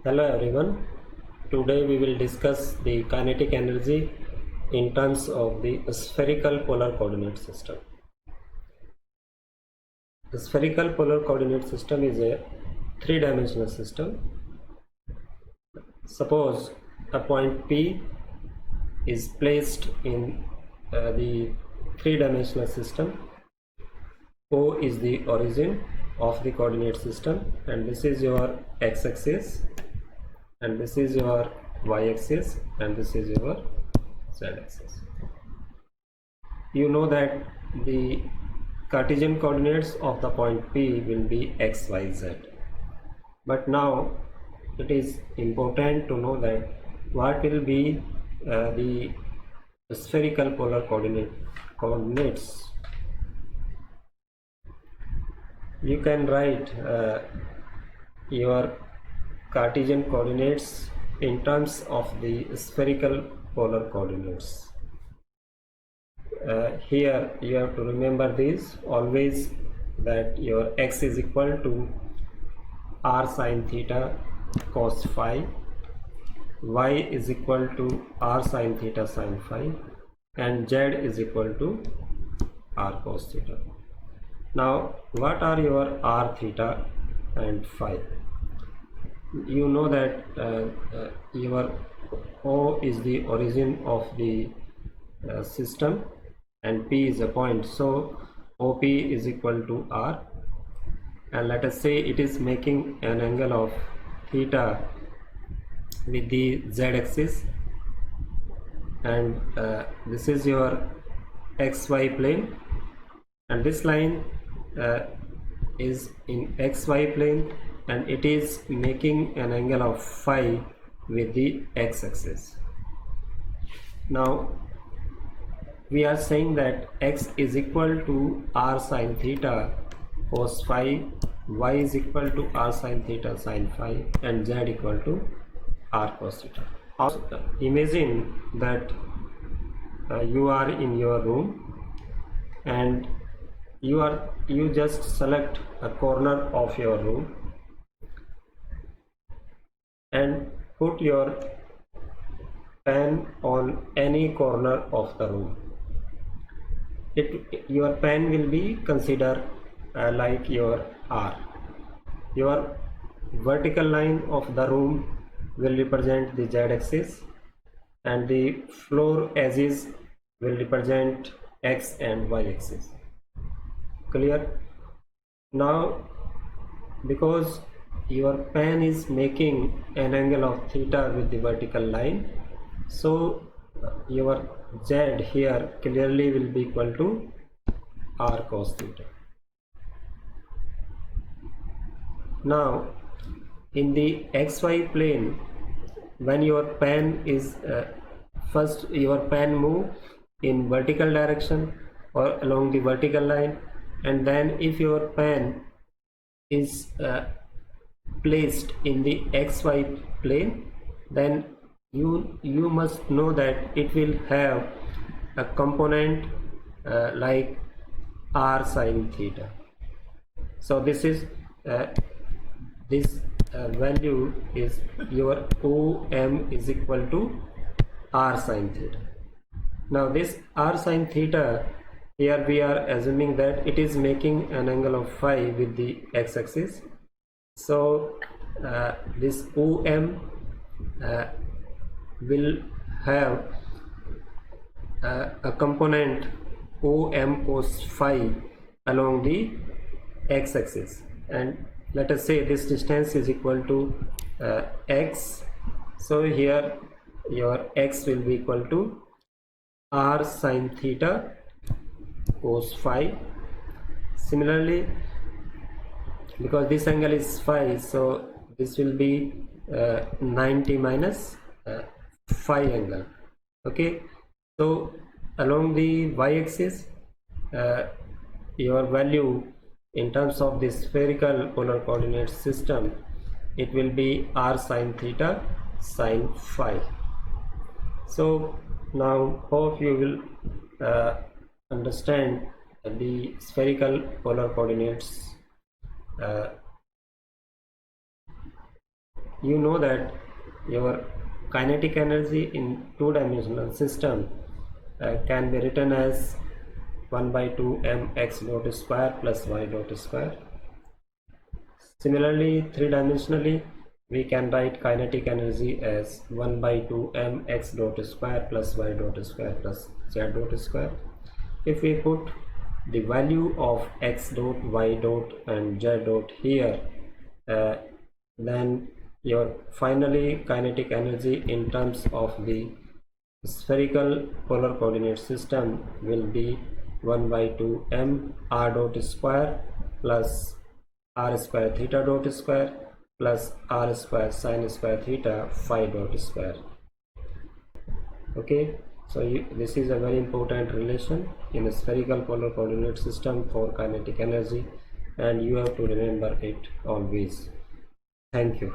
Hello everyone. Today we will discuss the kinetic energy in terms of the spherical polar coordinate system. The spherical polar coordinate system is a three-dimensional system. Suppose a point P is placed in the three-dimensional system. O is the origin of the coordinate system, and this is your x-axis, and this is your y-axis, and this is your z-axis. You know that the Cartesian coordinates of the point P will be x, y, z. But now it is important to know that what will be the spherical polar coordinates. You can write your Cartesian coordinates in terms of the spherical polar coordinates. Here you have to remember this always, that your x is equal to r sine theta cos phi, y is equal to r sine theta sin phi, and z is equal to r cos theta. Now what are your r theta and phi? You know that your O is the origin of the system and P is a point, so OP is equal to R, and let us say it is making an angle of theta with the z-axis, and this is your xy plane, and this line is in xy plane, and it is making an angle of phi with the x-axis. Now we are saying that x is equal to r sine theta cos phi, y is equal to r sine theta sin phi, and z equal to r cos theta. Imagine that you are in your room, and you just select a corner of your room and put your pen on any corner of the room. Your pen will be considered like your R. Your vertical line of the room will represent the z-axis, and the floor edges will represent x and y-axis. Clear? Now because your pen is making an angle of theta with the vertical line, so your z here clearly will be equal to r cos theta. Now in the xy plane, when your pen is first your pen move in vertical direction or along the vertical line, and then if your pen is placed in the xy plane, then you must know that it will have a component like r sine theta. So this is this value is your OM is equal to r sine theta. Now this r sine theta, here we are assuming that it is making an angle of phi with the x-axis, so this OM will have a component OM cos phi along the x-axis, and let us say this distance is equal to x, so here your x will be equal to r sine theta cos phi. Similarly, because this angle is phi, so this will be 90 minus phi angle. Okay, so along the y-axis your value in terms of the spherical polar coordinate system, it will be r sine theta sin phi. So now hope you will understand the spherical polar coordinates you know that your kinetic energy in two-dimensional system can be written as 1 by 2 mx dot square plus y dot square. Similarly, three-dimensionally, we can write kinetic energy as 1 by 2 mx dot square plus y dot square plus z dot square. If we put the value of x dot, y dot and z dot here, then your finally kinetic energy in terms of the spherical polar coordinate system will be 1 by 2 m r dot square plus r square theta dot square plus r square sine square theta phi dot square. Okay, so this is a very important relation in a spherical polar coordinate system for kinetic energy, and you have to remember it always. Thank you.